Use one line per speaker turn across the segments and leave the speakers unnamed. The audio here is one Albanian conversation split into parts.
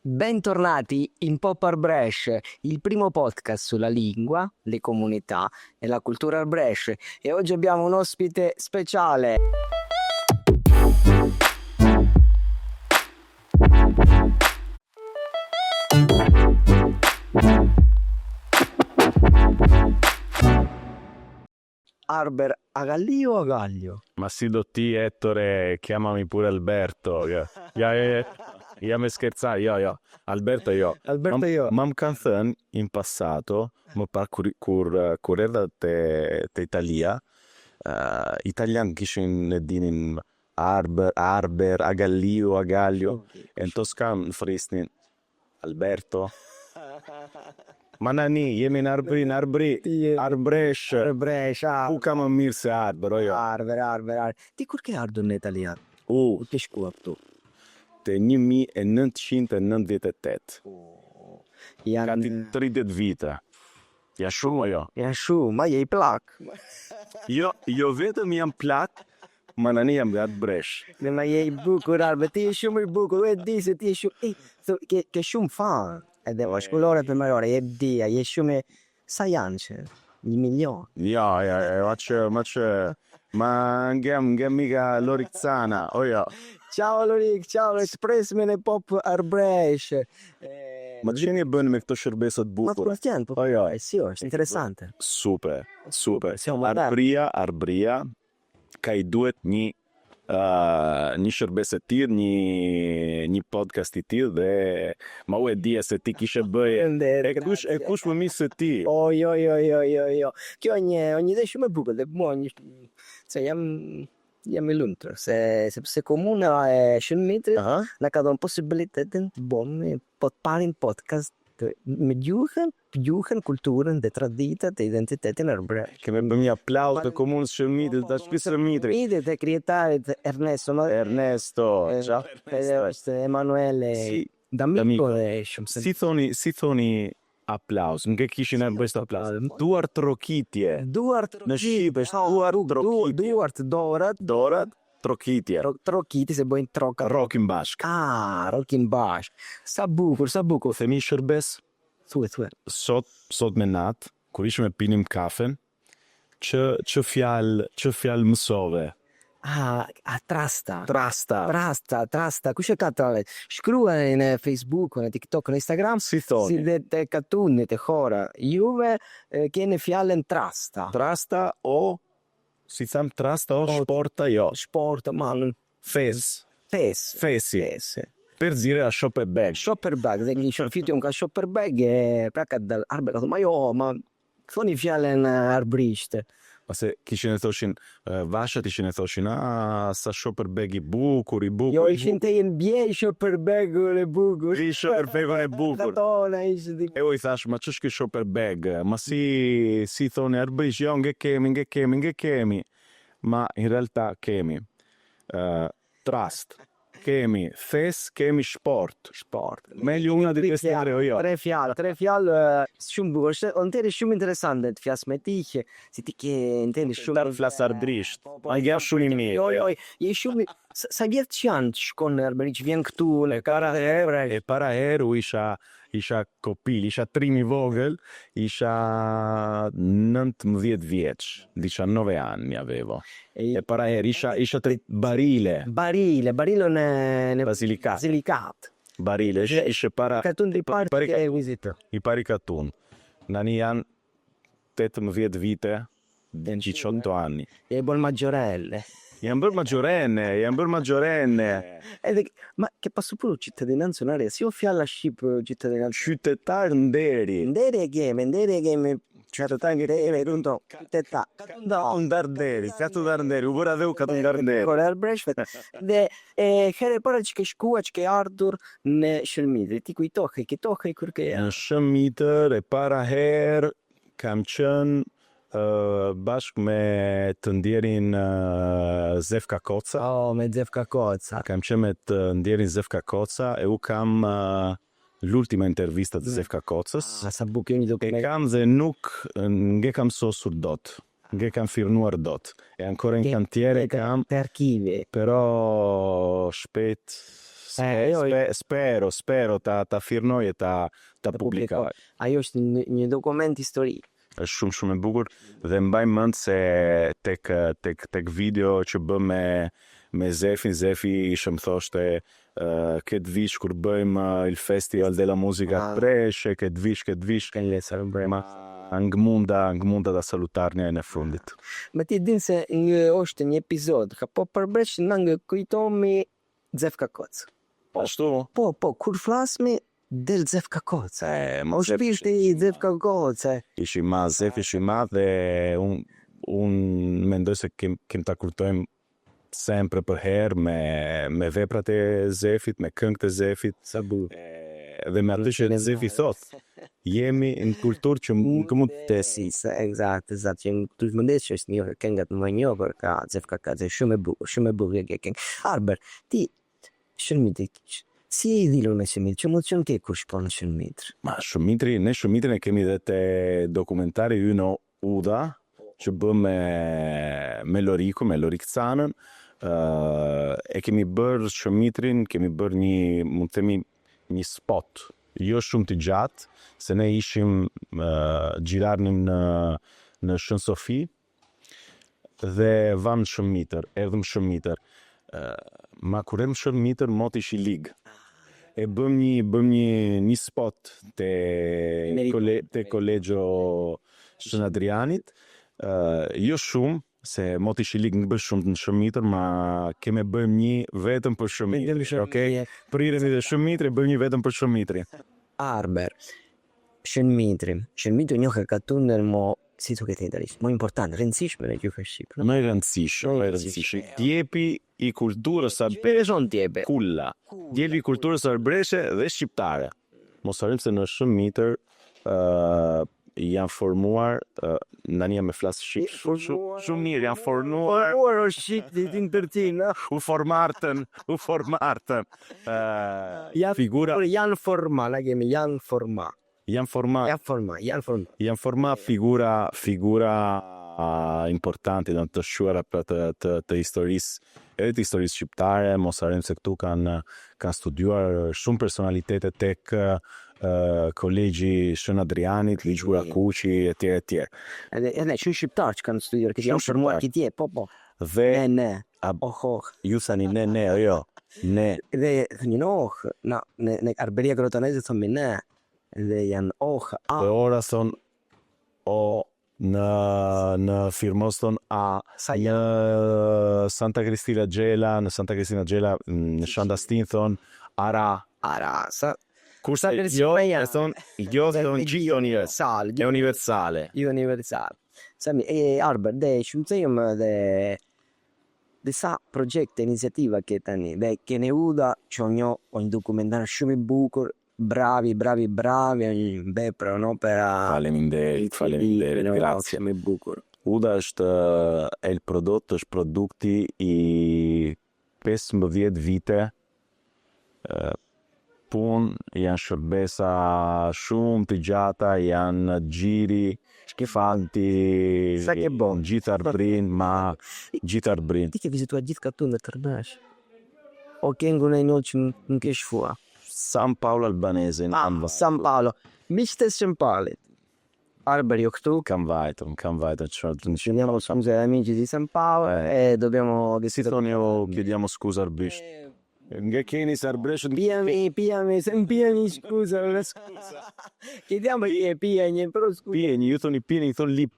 Bentornati in Pop Art Brescia, il primo podcast sulla lingua, le comunità e la cultura al Brescia. E oggi abbiamo un ospite speciale. Arber Agallio o Agaglio?
Ma sì, dotti Ettore, chiamami pure Alberto. Ja me scherzare, io. Alberto io.
Alberto io.
Mam kanë thënë in passato, më pak kur erdha te Italia, italian kishin e dinin Arber, Agallio, Agaglio, e në Toskan frisnin Alberto. Ma nani, jemi në Arbresh. Ku ka më mirë se Arber, o jo?
Arber. Ti kur ke ardhur në italian? Ti shkua këtu?
Te 1998. Gati 30 vite. Ja shumë o jo?
Ja shumë, ma je i plak.
Jo vetëm jam plak, ma nani jam gatë bresh.
Ma je i bukur, Arber, ti je shumë i bukur, e di se ti je shumë... Ke shumë fan. Edhe shkullore për marore, je dia, je shumë... Sa janë që? 1 milion?
Ja, ma ngem mica Lorizzana, o jo?
Ciao Lorik, ciao, espressme në Pop Art Brescia.
Ma që një bënë me këto shërbesat bukur?
Ma të po, si është, interesante.
Super.
Siamo
Arbria, ka i duhet një shërbes e tillë, një podcast i tillë dhe ma u e dija se ti kishe bëj e kush më mirë se ti.
Jo. Kjo një ide shumë e bukur dhe mua se jam i lumtur sepse komuna e Shënmitrit na ka dhënë posibilitetin të bëjmë të parin podcast me gjuhën, kulturën dhe traditat e identitetin arbresh.
Kemi bërë një aplauz të komunës Shënmitrit, të shpisë Shënmitrit.
Shënmitrit e krietarit
Ernesto,
është Emanuele D'Amico dhe shumë.
Si thoni aplauz, nuk e kishin e bëjtë aplauz. Duart trokitje. Në Shqip është
Duart dorat.
Trokitje.
Trokiti se bëjnë troka.
Rokin bashk.
Rokin bashk. Sa bukur.
Themi shërbes.
Thuaj.
Sot me natë, kur ishme pinim kafen, që fjalë mësove?
Trasta. Kush e ka tralet? Shkruaj në Facebook, në TikTok, në Instagram.
Si thoni?
Si dhe te katunit e hora. Juve kene fjallën trasta.
Trasta o... Si tham trasta o shporta jo?
Shporta, malën.
Fesi. Per zire a shopper bag.
Dhe një fitjon ka shopper bag e praka dal Arber, ka thë, ma thoni fjallën arbrisht.
Ase kishin e thoshin, vashat ishin e thoshin, sa shopper bag i bukur.
Jo, ishin te jenë bjej shopper bagun e bukur.
I shopper bagun e bukur. E u I thash, ma qësh ki shopper bag? Ma si thoni arbrisht, jo, nge kemi. Ma in realtà kemi trust, kemi fes, kemi shport. Meglio una di queste tre o jo.
Tre fjallë shumë bukur. Në teri shumë interesante të fjas me ti, si ti ke në teri shumë...
Tarë flas arbrisht. A gja shumë I mirë.
Jo, je shumë... Sa vjetë që janë që shkonë në Arbëri, që vjenë këtu në
para heru isha kopil, isha trimi vogël, isha 19 vjeç, disha 9 anni mi avevo. E para her isha tre barile
në
Basilicat. Barile, ishe para...
Katun dhe I
pari katun. Nani janë 18 vite, 18 anni.
E bon maggiorelle.
Jam bërë maggiorenne.
Ma che passo pure cittadinanza onoraria, si o fjalla shqip cittadinanza?
Qytetar nderi.
Nderi e kemi. Qytetar nderi, rundo. Qytetar.
Katungar nderi. U bëra dhe u katungar nderi.
Kore Arbresh, dhe here para që ke shkua, që ke ardhur në Shënmitër, ti kujtohej kur ke...
Në Shënmitër, e para herë, kam qënë bashkë me të ndjerin Zefka Koca.
Me Zefka Koca.
Kam qenë me të ndjerin Zefka Koca e u kam l'ultima intervista të Zefka Kocës.
Sa bukë një duke.
E kam dhe nuk nge kam sosur dot. Nge kam firnuar dot. E ancora in cantiere kam.
Per archivi.
Però shpejt Spero ta firmoj e ta publikoj.
Ajo është një dokument historik.
Është shumë e bukur dhe mbaj mend se tek video që bë me Zefi ishte më thoshte këtë vish kur bëjmë il Festival della Musica a Brescia, këtë vish ma ngmunda ta salutarni në fundit.
Ma ti din se është një epizod ka po për Brescia nga kujtomi Zefka Koc.
Ashtu?
Po, kur flasmi del Zefka Koc. O shpirti i Zefka Koc.
Ishi ma Zef, ishi ma dhe unë mendoj se kem ta kurtojmë sempre për herë me veprat e Zefit, me këngët e Zefit.
Sa bu.
Dhe me atë që Zefi thot, jemi në kulturë që mund
të si, exakt, që në kulturë mëndes që është një këngat më njohur ka Zefka Koc, shumë e bukur e këngë. Arber, ti Shënmitri, si e i dhilur me Shënmitri? Që mund që në ke kur shkon në Shënmitri?
Ma Shënmitri, ne Shënmitrin e kemi dhe te dokumentari yno Uda, që bë me Loriku, me Lorik Canën, e kemi bërë Shënmitrin, kemi bërë mund të themi një spot, jo shumë të gjatë, se ne ishim gjirarnim në Shën Sofi, dhe vam Shënmitër, erdhëm Shënmitër. Ma kur erdhëm Shënmitër, mot ishi ligë. E bëm një spot te Kolegjo Shën Adrianit, jo shumë, se mot ishi ligë nuk bësh shumë në Shënmitër, ma keme bëjmë një vetëm për Shënmitër, okay? Priremi dhe Shënmitër, bëjmë një vetëm për Shënmitër.
Arber, Shënmitër njohë ka tunder mo, si të këtë italisht, më important, rëndësishme në gjuhën Shqipë.
Më rëndësishme. Djepi i kulturës kulla. Djepi i kulturës arbreshe dhe shqiptare. Mos harim se në Shënmitër janë formuar, nani jam me flasë shqip, shumë mirë janë formuar.
O shqip, ditin tërtina.
U formartën. Figura.
Janë forma, na kemi, janë forma.
Janë forma figura importanti në të shuara për të historisë, edhe të historisë shqiptare, mos harim se këtu kanë studiuar shumë personalitete tek Kolegji Shën Adrianit, Ligjura Kuqi, etj.
Edhe shumë shqiptarë që kanë studiuar, që janë formuar kitje, po.
Dhe ju thani ne, jo. Ne.
Dhe thënë në Arberia Grotonese thonë ne. Dhe janë
dhe ora thonë në Firmos thonë a, në Santa Cristina Gjela, në Shandastin thonë ara, sa kurse jo thonë gjio universale.
Sami, Arber, dhe shumëtejmë dhe disa projekte, iniciativa che tani, dhe kene Uda që një dokumentar shumë i bukur, bravi, vepra, un'opera.
Faleminderit, grazie.
Me bukur.
Uda është el prodotto, është produkti i 15 vite punë, janë shërbesa shumë të gjata, janë gjiri, shkifanti, gjithë arbrin.
Ti ke vizituar gjithë këtu në Tërnash? O kengu në një që në ke shfua?
San Paolo Albanese.
San Paolo. Miqtë Shëmpalit. Arber, jo këtu?
Kam vajtëm.
Andiamo scusa amici di San Paolo e dobbiamo...
Chiediamo scusa arbrisht. Nga keni se arbrisht...
Piami, scusa. Chiediamo pieni, però scusa.
Pieni, ju thoni pieni, ju thoni lip.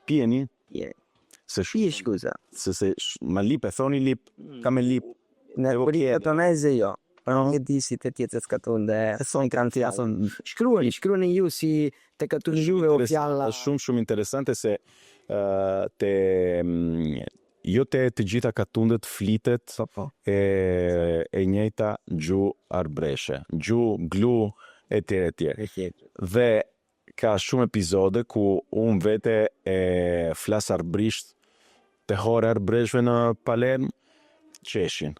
Pieni?
Scusa.
Ma lip e thoni lip, ka me lip.
Në Grotonese jo. Nuk e di si të tjetët skatun dhe shkruani ju si të katun juve o fjalla.
Shumë interesante se jo të gjitha katundet flitet e njëjta gju arbreshe, gju, glu, etj. Dhe ka shumë epizode ku unë vete e flas arbrisht të hore arbreshve në Palerm, qeshin.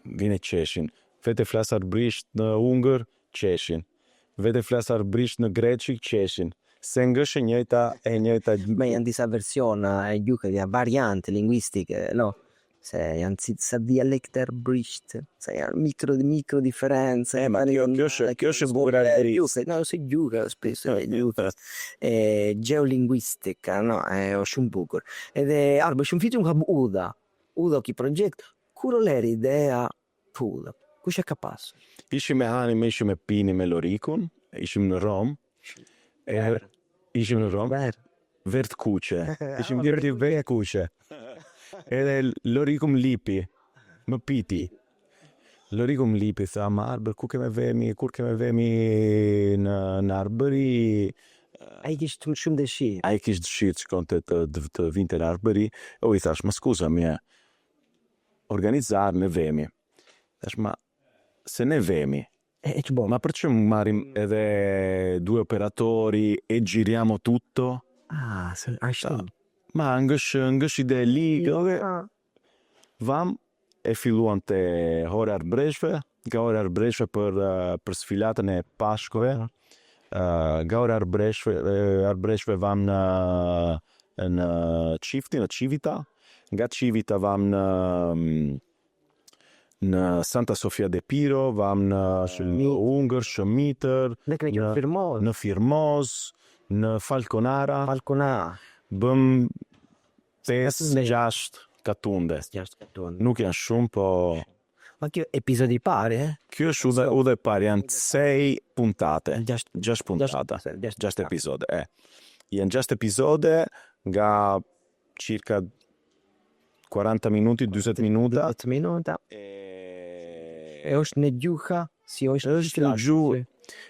Vine qeshin. Vete flas arbrisht në Ungër, qeshin. Vete flas arbrisht në Greqik, qeshin. Se ngësh e njëjta...
Ma janë disa versiona e gjuhë, variante linguistike, no? se janë ca dialekte arbërisht, se janë micro differenze.
Ma kjo është bukur arbërisht.
No, si gjuha spesso è gjuha geolinguistika, no, është shumë bukur. Edhe arbe shumë fitë ka uda ki projekt, kur leri ideja puda. Kush e ka pasur?
Ishim me hani, ishim me pini me Lorikun, ishim në Rom. Ishim në Rom. Vert kuqe. Ishim dirti vert kuqe. Edhe Loriku më lipi, më piti. Loriku më lipi, tha, ma arbër, kur keme vemi në arbëri.
Ai kishte shumë dëshirë.
Ai kishte dëshirë që konte të vinte në arbëri. O i thash, ma skuza mje, organizar në vemi. Thash, ma, se ne vemi.
Që bo?
Ma për që marim edhe 2 operatori e giriamo tutto?
Ashtu.
Ma ngësh ide ligë, vam e filluan të hore arbreshve, nga hore arbreshve për sfilatën e pashkove, nga hore arbreshve vam në Çifti, në Civita, nga Civita vam në Santa Sofia de Piro, vam në Ungër, Shëmitër, në Firmoz, në Falconara, bëm 5-6 katunde. Nuk janë shumë, po...
Ma kjo episodi pari,
Kjo është udhe pari, janë 6 puntate. 6 puntata. 6 episode, Janë 6 episode nga circa 40 minuti, 20 minuta.
20 minuta. E është në gjuha, si është
në gjuhë.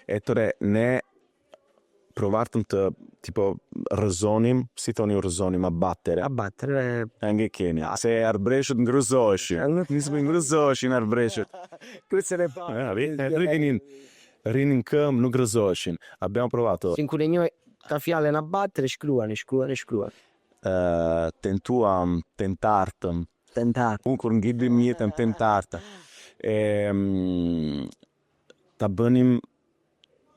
E tëre, ne provartëm të tipo rëzonim, si thoni rëzonim, a battere. Anche Kenya. Se arbreshët ngrëzoheshin. Nisëm ngrëzoheshin arbreshët.
Questo ne fa.
Rinin këm, nuk rëzoheshin. Abbiamo provato.
Sincure njoj ka fjallën a battere, shkruan.
Tentartëm. Unë kur ngjitim jetën tentartë. Ta bënim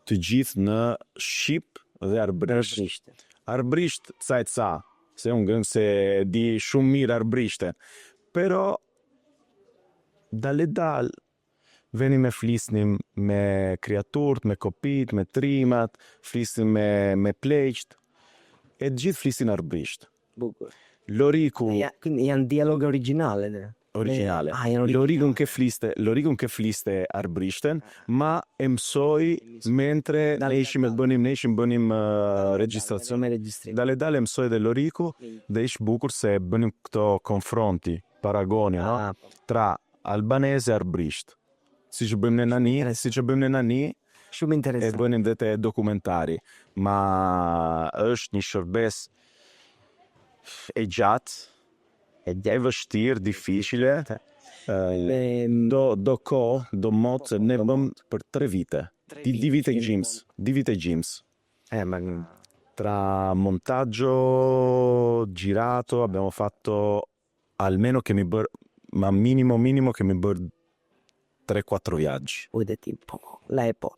të gjithë në Shqip dhe arbrisht. Arbrisht ca, se unë gëngë se di shumë mirë arbrishte. Pero, dal veni me flisnim me kreaturt, me kopit, me trimat, flisnim me pleqt, e gjithë flisnin arbrisht.
Bukur.
Loriku...
Janë dialog originale,
Lorikun che fliste arbrishten, ma e mësoj mentre ne ishim bënim registracion. Dale mësoj dhe Loriku dhe ish bukur se bënim këto konfronti, paragoni, tra albanese e arbrisht. Si që bëjmë në nani,
shumë interesant.
E bënim dhe të dokumentari, ma është një shërbes e gjatë, e vështirë, difficile, do mot se ne bëm për 3 vite. 2 vite gjimës. Tra montaggio, girato, abbiamo fatto almeno che mi ma minimo che mi bër 3-4 viaggi.
Ude tipo, lei po.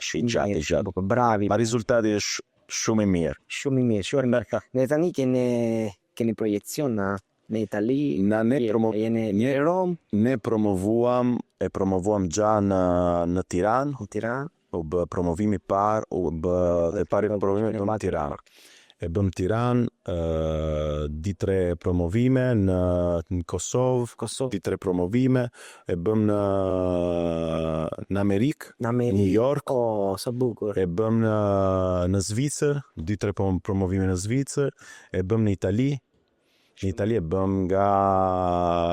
Gjatë.
Bravi.
Ma risultati shumë i mirë.
Ne tani keni projekcion në Itali,
në Rom, ne promovuam gja në Tiranë.
Në Tiranë.
U bë promovimi parë, u bë dhe pari promovimi në Tiranë. E bëm Tiranë, 2-3 promovime në Kosovë, 2-3 promovime, e bëm në Amerikë, New York,
sa bukur.
E bëm në Zvicër, 2-3 promovime në Zvicër, e bëm në Itali. Në Itali e bëm nga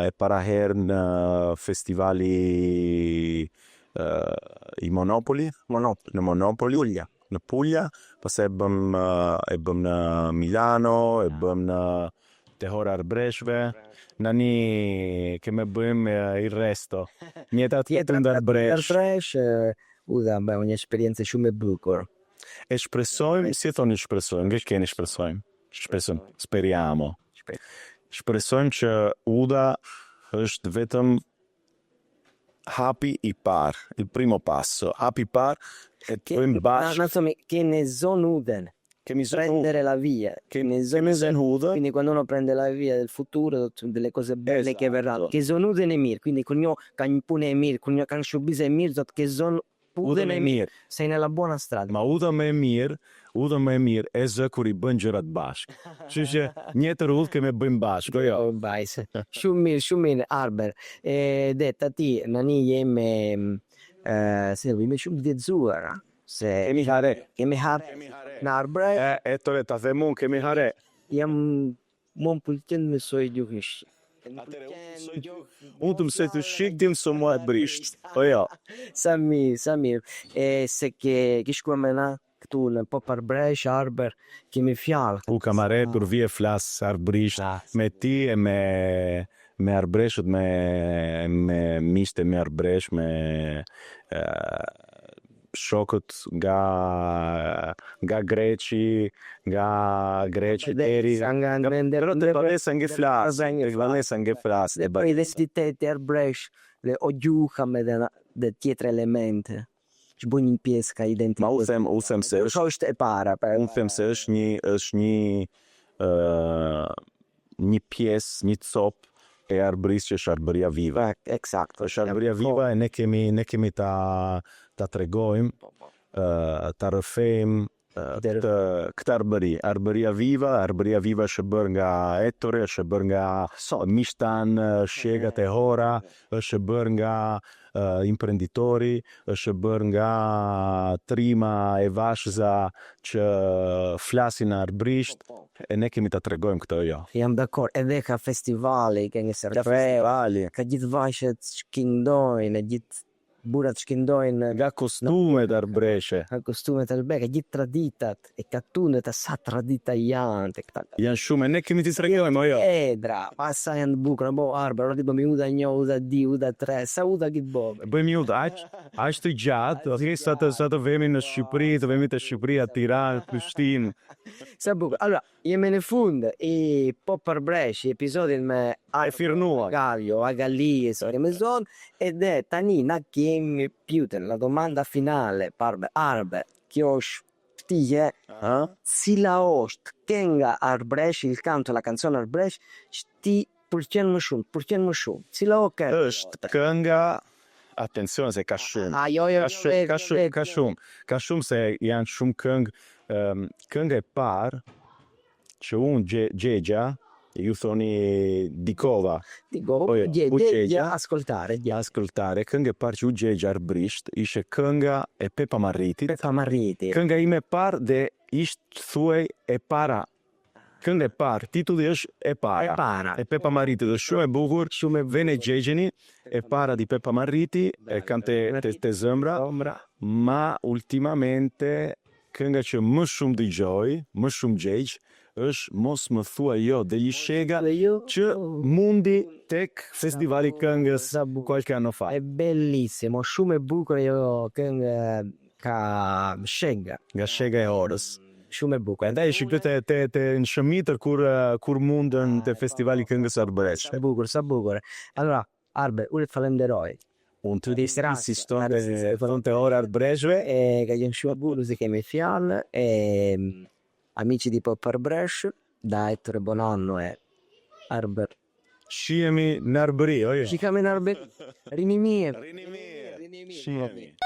e para herë në festivali i Monopoli, në Monopoli, në Puglia, pas e bëm në Milano, e bëm në Tehora Arbreshve, nani che me bëjmë il resto. Mjetat të ndarbresh.
Uda, një esperienze shumë e bukur.
E shpresojmë, si e thoni shpresojmë, nga keni shpresojmë? Speriamo. Shpresojmë që Uda është vetëm hapi i parë, il primo passo, hapi i parë, e të bëjmë bashkë.
Che ne zonë Uden. prendere la via.
Che mi zenuto.
Quindi quando uno prende la via del futuro, delle cose belle che verranno. Che sono udene mir, quindi con io pune mir, con io can shubise mir, che sono udene mir. Sei nella buona strada.
Ma udhëm e mirë e zë kur I bën gjërat bashkë. Kështu që një të rrugë kemi bëjmë bashkë, jo.
Oh, bajse. Shumë mirë, Arber. Detta ti, nani jemi, se jemi shumë djetëzuar, se
Kemi hare.
kemi harë në Arbre,
Tore, ta them unë, kemi hare.
jam më pëlqen me soj gjuhësh.
Unë të mësoj të shik, ti mëso mua e brisht. O jo.
Sa mirë. Se ke shkuar me na këtu në Poparbresh, Arber, kemi fjalë.
U kam arretur vje flas arbrisht me ti e me arbreshët, me miqtë e me arbresh, me shokët nga Greqi, deri Vanessa nge flas.
Dhe poi identiteti Arbresh dhe o gjuha me dhe tjetër elemente që bën një pjesë ka identitet.
Ma u them se
është e para.
Unë them se është një pjesë, një copë e arbërisë që është arbëria viva.
Eksakt.
Është arbëria viva e ne kemi ta tregojmë, ta rrëfejmë këtë arbëria viva është bërë nga Ettore, është bërë nga mishtan, shjegat e hora, është bërë nga imprenditori, është bërë nga trima e vashza që flasin arbrisht, e ne kemi ta tregojmë këtë, jo.
Jam dakord, edhe ka festivali, ka një serfeu, ka gjithë vajshet që kindojnë, gjithë burat që kindojnë
nga kostumet arbreshe.
Nga kostumet arbreshe, gjithë traditat, e katunet e sa tradita janë të këta.
Janë shumë, e ne kemi t'i tregojmë, jo.
Dra, pasa janë bukra, bo Arber, ti bëmi uda 1, uda 2, uda 3, sa uda kitë bëmë?
Bëjmë uda, aq të gjatë, sa të vemi në Shqipëri, të vemi të Shqipëria, Tiranë, Prishtinë.
Sa bukra. Allora, jemi në fund I Poparbresh, episodin me
Firnua,
Galio, Agali, Sorrimezon, ed è tani na kemi pyetën, la domanda finale, Arber, kjo është ftije, cila është kënga Arbresh, il canto, la canzone Arbresh, që ti pëlqen më shumë, cila
është kënga, atencione se ka shumë, ka shumë se janë shumë këngë, këngë e parë, që unë gjegja, ju thoni Dikova.
Gjegja, ascoltare,
këngë e parë që u gjegja arbrisht, ishe kënga e Pepa Marritit. Kënga ime e parë dhe ishtë thuaj e para. Kënga e parë, titulli është e para. E Pepa Marritit dhe shumë e bukur, shumë e vene gjegjeni, e para di Pepa Marriti, e kanë te zëmbra, ma ultimamente kënga që më shumë dëgjoj, më shumë gjegj, është mos më thua jo dhe i shega që mundi tek festivali këngës qualche anno fa.
È bellissimo, shumë e bukur jo këngë ka shega.
Nga shega e orës.
Shumë e bukur.
Andaj ishi këtu te në Shëmitër kur mundën te festivali këngës arbëresh.
Sa bukur. Allora, Arber, unë të falenderoj.
Unë të insiston te ora arbreshve
e ka qenë shumë bukur se kemi fjalë e amici di Poparbresh, da Ettore Bonanno e Arber.
Shihemi në arbëri, oje.
Shikame në arbëri. Rini mirë.
Shihemi.